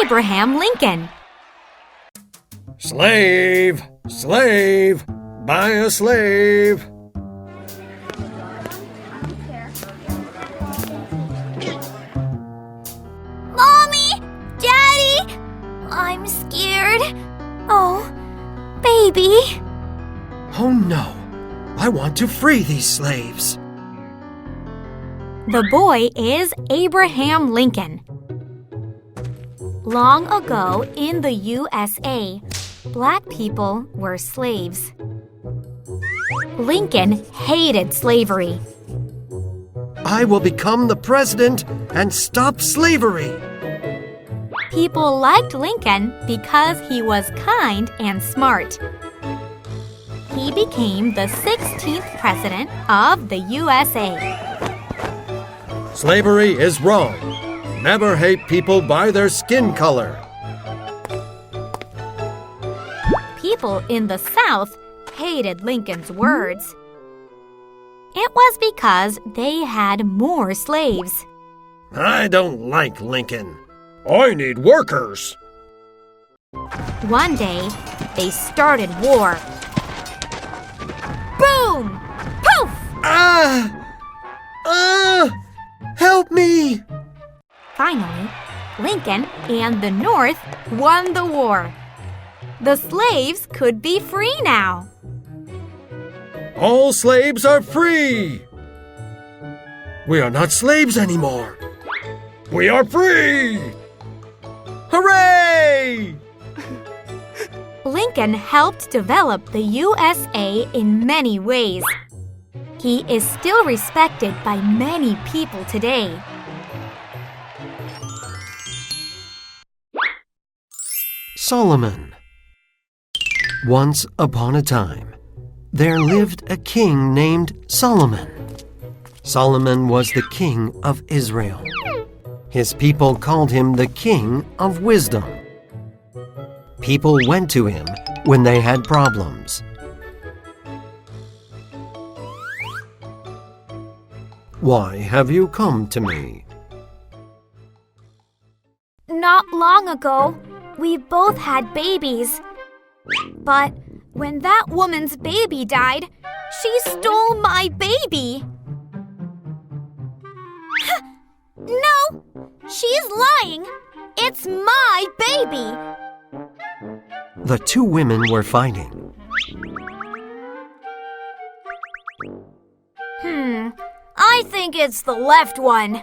Abraham Lincoln. Slave! Slave! Buy a slave! Mommy! Daddy! I'm scared. Oh, baby. Oh no! I want to free these slaves. The boy is Abraham Lincoln. Long ago in the USA, black people were slaves. Lincoln hated slavery. I will become the president and stop slavery. People liked Lincoln because he was kind and smart. He became the 16th president of the USA. Slavery is wrong. Never hate people by their skin color. People in the South hated Lincoln's words. It was because they had more slaves. I don't like Lincoln. I need workers. One day, they started war. Boom! Poof! Help me! Finally, Lincoln and the North won the war. The slaves could be free now. All slaves are free! We are not slaves anymore. We are free! Hooray! Lincoln helped develop the USA in many ways. He is still respected by many people today. Solomon. Once upon a time, there lived a king named Solomon. Solomon was the king of Israel. His people called him the king of wisdom. People went to him when they had problems. Why have you come to me? Not long ago, we both had babies. But when that woman's baby died, she stole my baby. No, she's lying. It's my baby. The two women were fighting. I think it's the left one.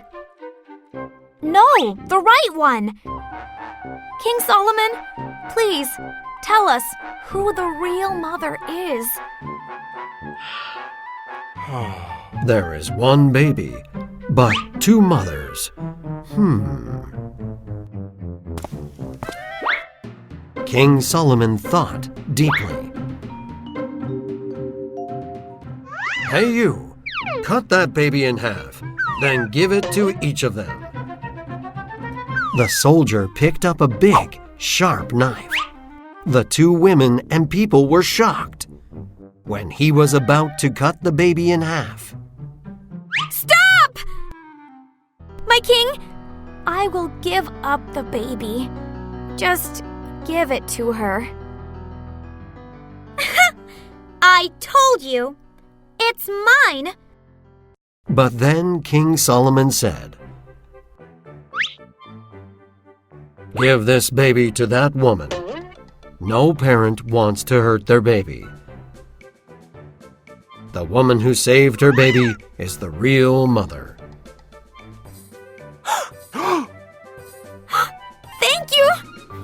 No, the right one. King Solomon, please tell us who the real mother is. There is one baby, but two mothers. King Solomon thought deeply. Hey you, cut that baby in half, then give it to each of them. The soldier picked up a big, sharp knife. The two women and people were shocked when he was about to cut the baby in half. Stop! My king, I will give up the baby. Just give it to her. I told you. It's mine. But then King Solomon said, "Give this baby to that woman. No parent wants to hurt their baby. The woman who saved her baby is the real mother." Thank you,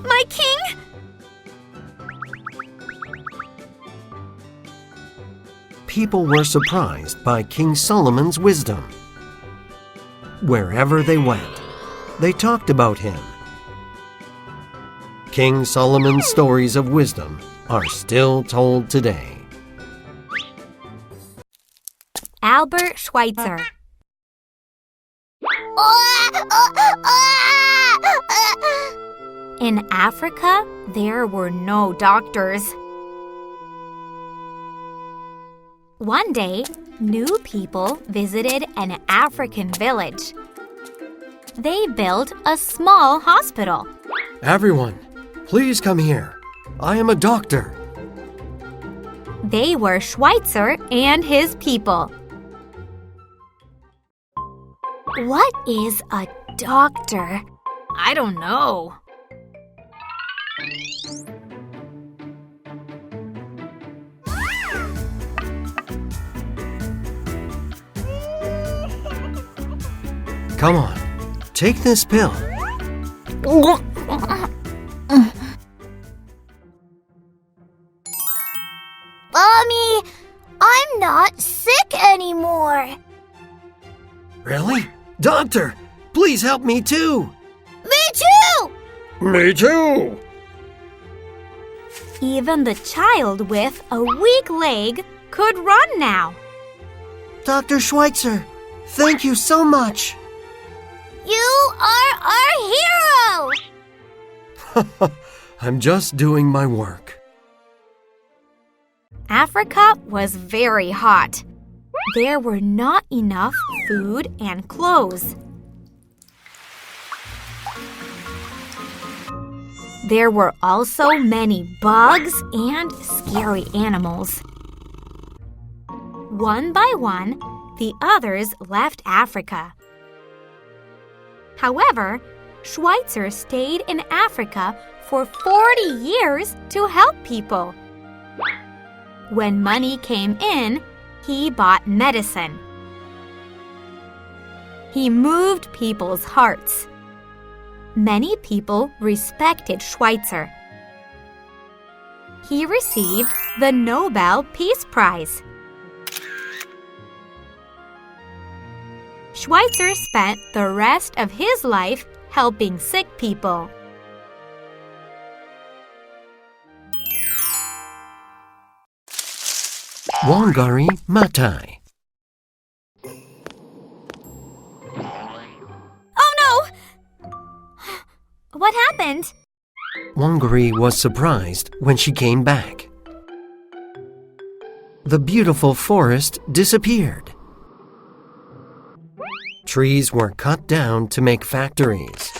my king. People were surprised by King Solomon's wisdom. Wherever they went, they talked about him. King Solomon's stories of wisdom are still told today. Albert Schweitzer. In Africa, there were no doctors. One day, new people visited an African village. They built a small hospital, Everyone, please come here. I am a doctor. They were Schweitzer and his people. What is a doctor? I don't know. Come on, take this pill. Mommy, I'm not sick anymore. Really? Doctor, please help me too. Me too! Me too. Even the child with a weak leg could run now. Dr. Schweitzer, thank you so much. You are our hero! I'm just doing my work. Africa was very hot. There were not enough food and clothes. There were also many bugs and scary animals. One by one, the others left Africa. However, Schweitzer stayed in Africa for 40 years to help people. When money came in, he bought medicine. He moved people's hearts. Many people respected Schweitzer. He received the Nobel Peace Prize. Schweitzer spent the rest of his life helping sick people. Wangari Maathai. Oh no! What happened? Wangari was surprised when she came back. The beautiful forest disappeared. Trees were cut down to make factories.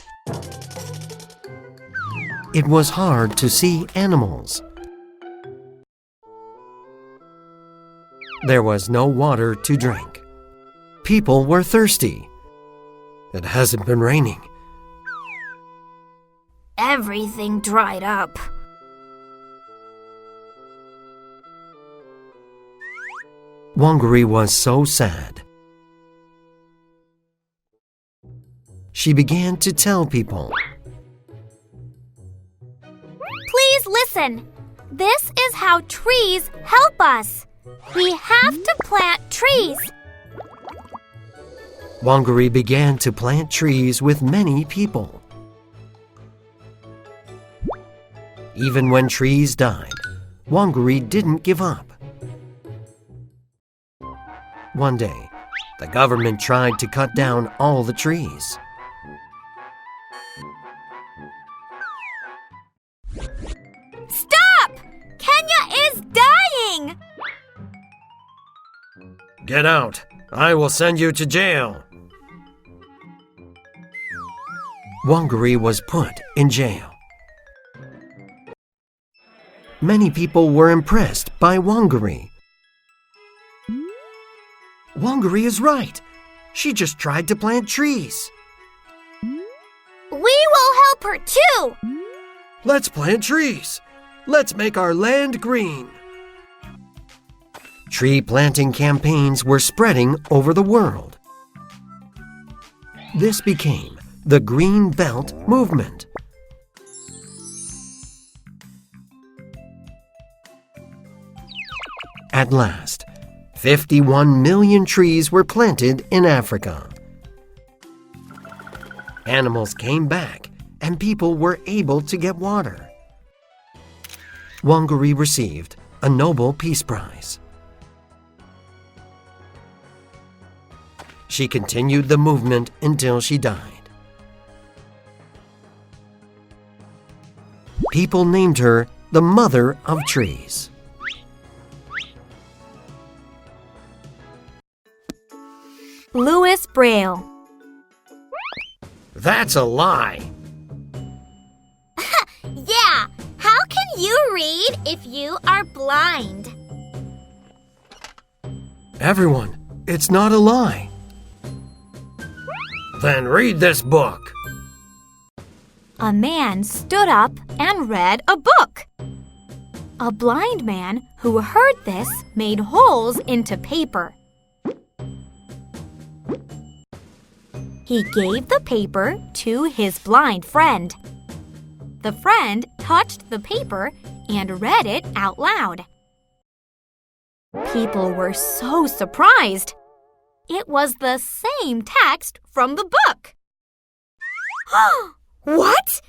It was hard to see animals. There was no water to drink. People were thirsty. It hasn't been raining. Everything dried up. Wangari was so sad. She began to tell people, Please listen. This is how trees help us. We have to plant trees. Wangari began to plant trees with many people. Even when trees died, Wangari didn't give up. One day, the government tried to cut down all the trees. Stop! Kenya is dying! Get out! I will send you to jail. Wangari was put in jail. Many people were impressed by Wangari. Wangari is right. She just tried to plant trees. We will help her too! Let's plant trees. Let's make our land green. Tree planting campaigns were spreading over the world. This became the Green Belt movement. At last, 51 million trees were planted in Africa. Animals came back and people were able to get water. Wangari received a Nobel Peace Prize. She continued the movement until she died. People named her the Mother of Trees. Louis Braille. That's a lie. read if you are blind. Everyone, it's not a lie. Then read this book. A man stood up and read a book. A blind man who heard this made holes into paper. He gave the paper to his blind friend. The friend touched the paper and read it out loud. People were so surprised. It was the same text from the book. What?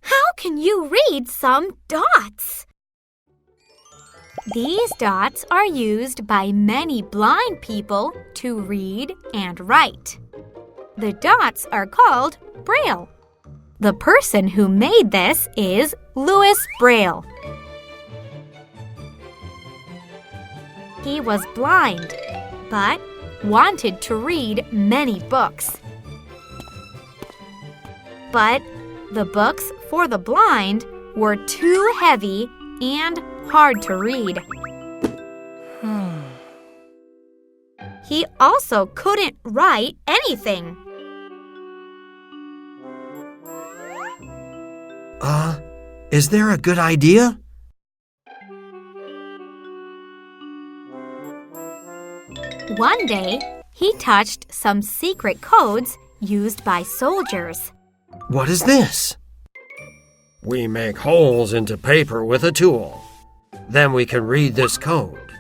How can you read some dots? These dots are used by many blind people to read and write. The dots are called Braille. The person who made this is Louis Braille. He was blind, but wanted to read many books. But the books for the blind were too heavy and hard to read. He also couldn't write anything. Is there a good idea? One day, he touched some secret codes used by soldiers. What is this? We make holes into paper with a tool. Then we can read this code.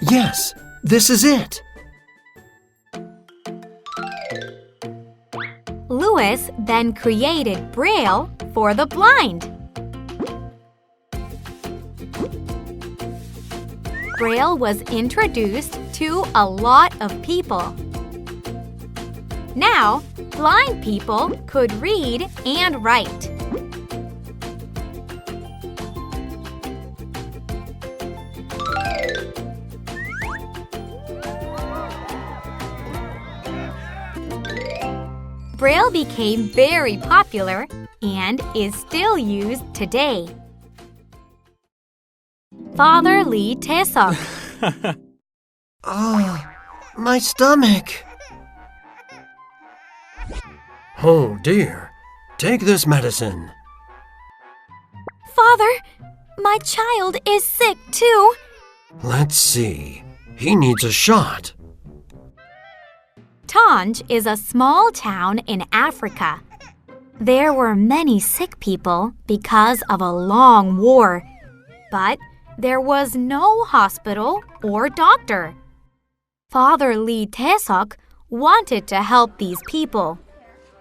Yes, this is it. Louis then created Braille for the blind. Braille was introduced to a lot of people. Now, blind people could read and write. Braille became very popular and is still used today. Father Lee Taesuk. Oh, my stomach. Oh dear, take this medicine. Father, my child is sick too. Let's see, he needs a shot. Tanj is a small town in Africa. There were many sick people because of a long war, but there was no hospital or doctor. Father Lee Taesuk wanted to help these people,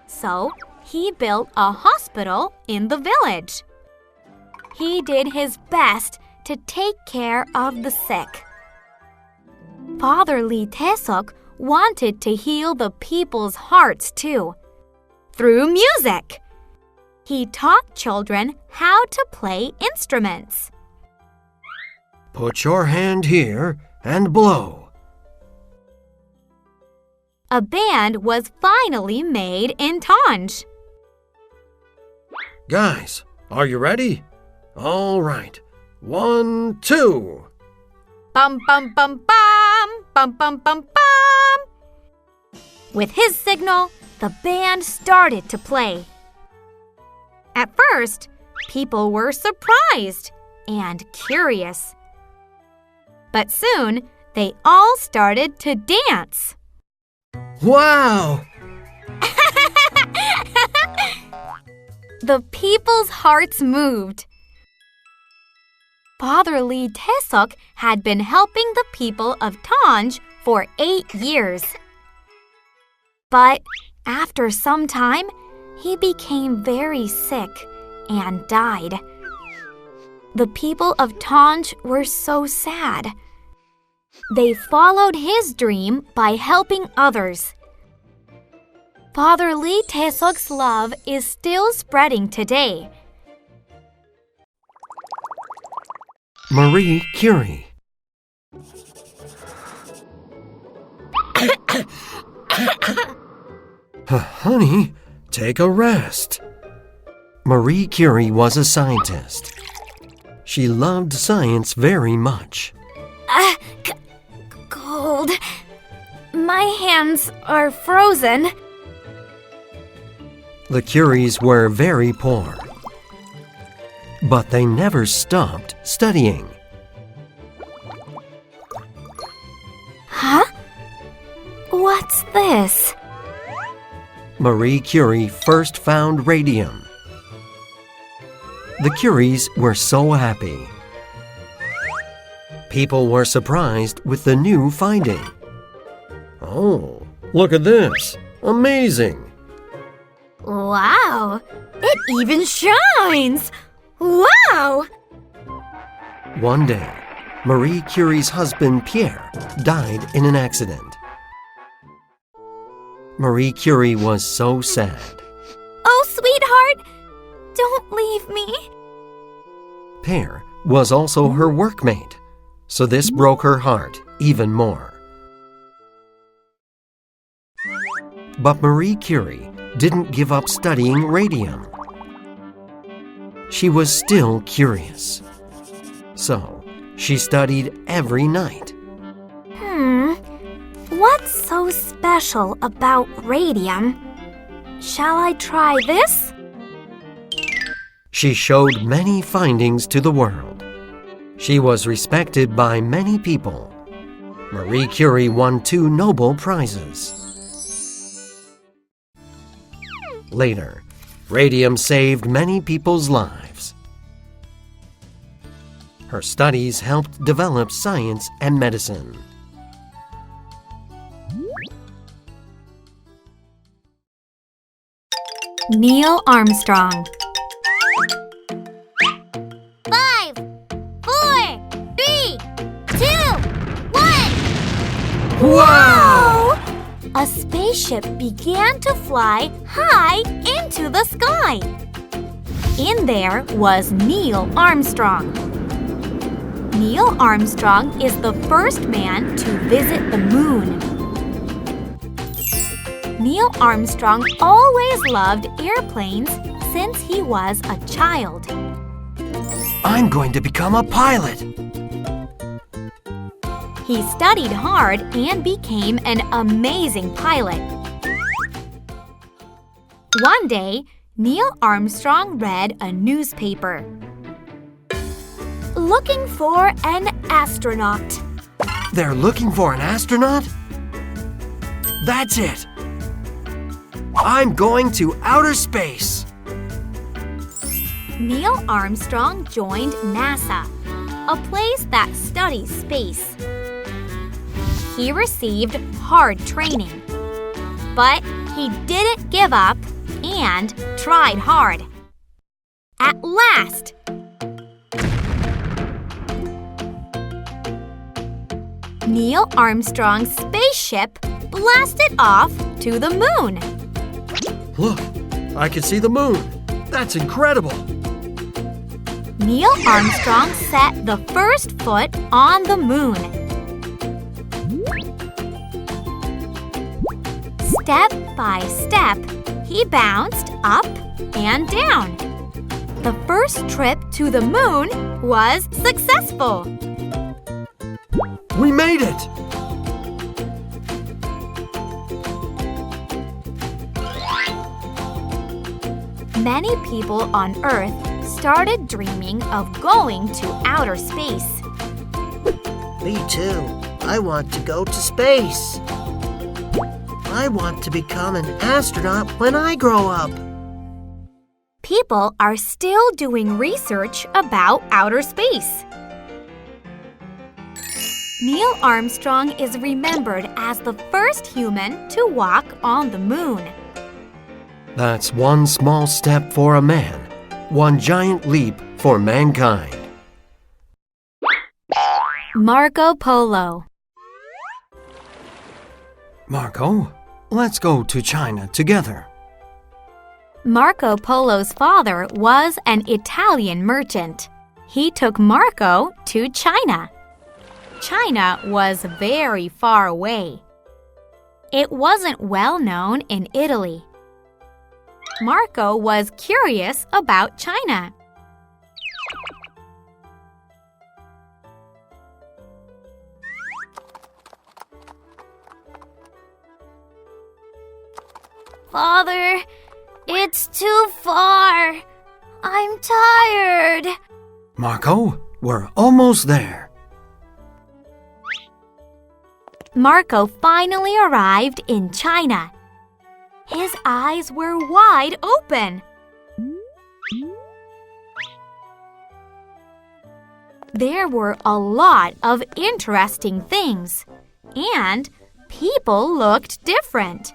so he built a hospital in the village. He did his best to take care of the sick. Father Lee Taesuk wanted to heal the people's hearts too, through music. He taught children how to play instruments. Put your hand here and blow. A band was finally made in Tanj. Guys, are you ready? All right. 1, 2. Bum bum bum bum, bum bum bum bum. With his signal, the band started to play. At first, people were surprised and curious. But soon, they all started to dance. Wow! The people's hearts moved. Father Lee Taesuk had been helping the people of Tanj for 8 years. But after some time, he became very sick and died. The people of Tanj were so sad. They followed his dream by helping others. Father Lee Taesuk's love is still spreading today. Marie Curie. Honey, take a rest. Marie Curie was a scientist. She loved science very much. Cold. My hands are frozen. The Curies were very poor, but they never stopped studying. Huh? What's this? Marie Curie first found radium. The Curies were so happy. People were surprised with the new finding. Oh, look at this! Amazing! Wow! It even shines! Wow! One day, Marie Curie's husband Pierre died in an accident. Marie Curie was so sad. Oh, sweetheart! Don't leave me! Pierre was also her workmate, so this broke her heart even more. But Marie Curie didn't give up studying radium. She was still curious. So, she studied every night. What's so special about radium? Shall I try this? She showed many findings to the world. She was respected by many people. Marie Curie won 2 Nobel Prizes. Later, radium saved many people's lives. Her studies helped develop science and medicine. Neil Armstrong. 5, 4, 3, 2, 1. Wow! A spaceship began to fly high into the sky. In there was Neil Armstrong. Neil Armstrong is the first man to visit the moon. Neil Armstrong always loved airplanes since he was a child. I'm going to become a pilot. He studied hard and became an amazing pilot. One day, Neil Armstrong read a newspaper. Looking for an astronaut. They're looking for an astronaut? That's it. I'm going to outer space. Neil Armstrong joined NASA, a place that studies space. He received hard training, but he didn't give up and tried hard. At last, Neil Armstrong's spaceship blasted off to the moon. Look, I can see the moon. That's incredible. Neil Armstrong set the first foot on the moon. Step by step, he bounced up and down. The first trip to the moon was successful. We made it! Many people on Earth started dreaming of going to outer space. Me too. I want to go to space. I want to become an astronaut when I grow up. People are still doing research about outer space. Neil Armstrong is remembered as the first human to walk on the moon. That's one small step for a man, one giant leap for mankind. Marco Polo. Marco, let's go to China together. Marco Polo's father was an Italian merchant. He took Marco to China. China was very far away. It wasn't well known in Italy. Marco was curious about China. Father, it's too far. I'm tired. Marco, we're almost there. Marco finally arrived in China. His eyes were wide open. There were a lot of interesting things, and people looked different.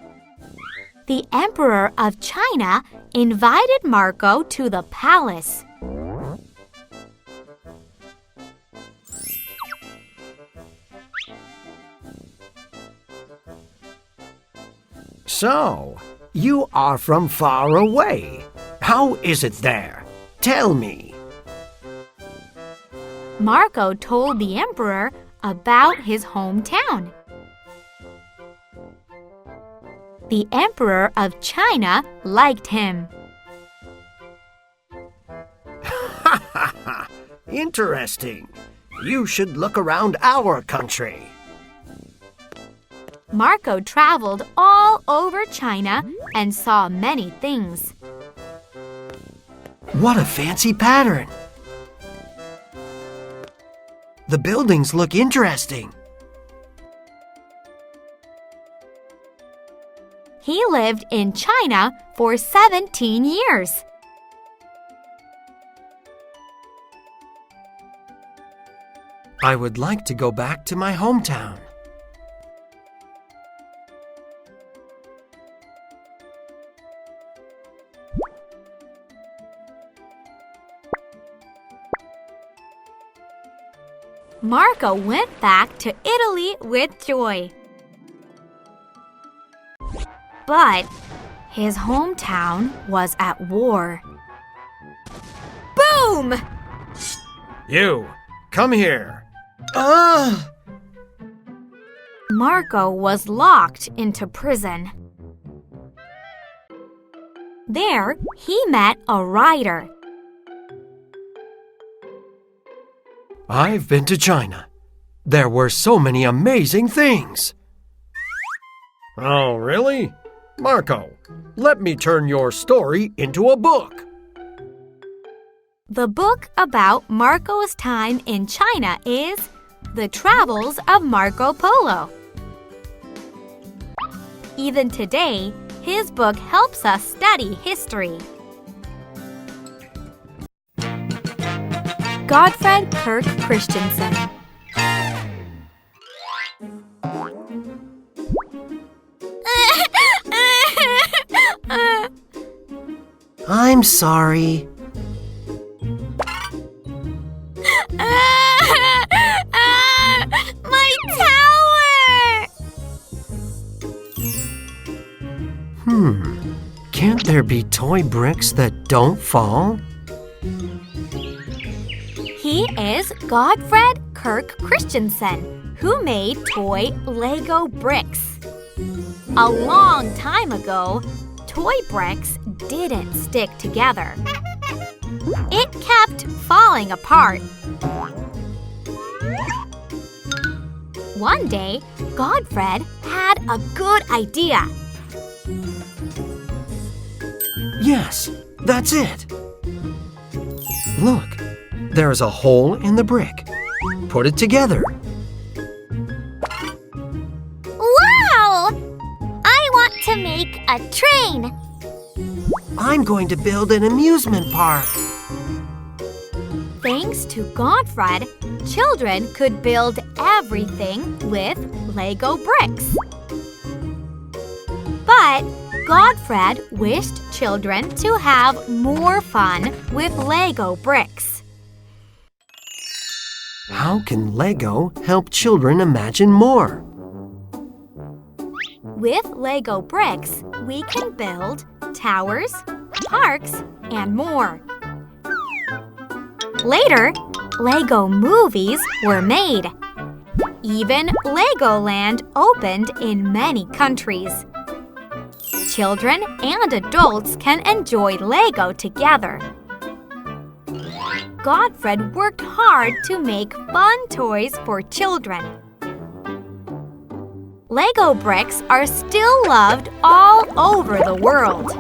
The Emperor of China invited Marco to the palace. So, you are from far away. How is it there? Tell me. Marco told the emperor about his hometown. The Emperor of China liked him. Interesting. You should look around our country. Marco traveled all over China and saw many things. What a fancy pattern. The buildings look interesting. He lived in China for 17 years. I would like to go back to my hometown. Marco went back to Italy with joy. But his hometown was at war. Boom! You, come here. Marco was locked into prison. There, he met a writer. I've been to China. There were so many amazing things. Oh, really? Marco, let me turn your story into a book. The book about Marco's time in China is The Travels of Marco Polo. Even today, his book helps us study history. Godfred Kirk Christensen. I'm sorry. My tower! Can't there be toy bricks that don't fall? He is Godfred Kirk Christensen, who made toy Lego bricks. A long time ago, toy bricks didn't stick together. It kept falling apart. One day, Godfred had a good idea. Yes, that's it. Look, there's a hole in the brick. Put it together. Wow! I want to make a train. I'm going to build an amusement park. Thanks to Godfred, children could build everything with Lego bricks. But Godfred wished children to have more fun with Lego bricks. How can Lego help children imagine more? With Lego bricks, we can build towers, parks, and more. Later, Lego movies were made. Even Legoland opened in many countries. Children and adults can enjoy Lego together. Godfred worked hard to make fun toys for children. Lego bricks are still loved all over the world.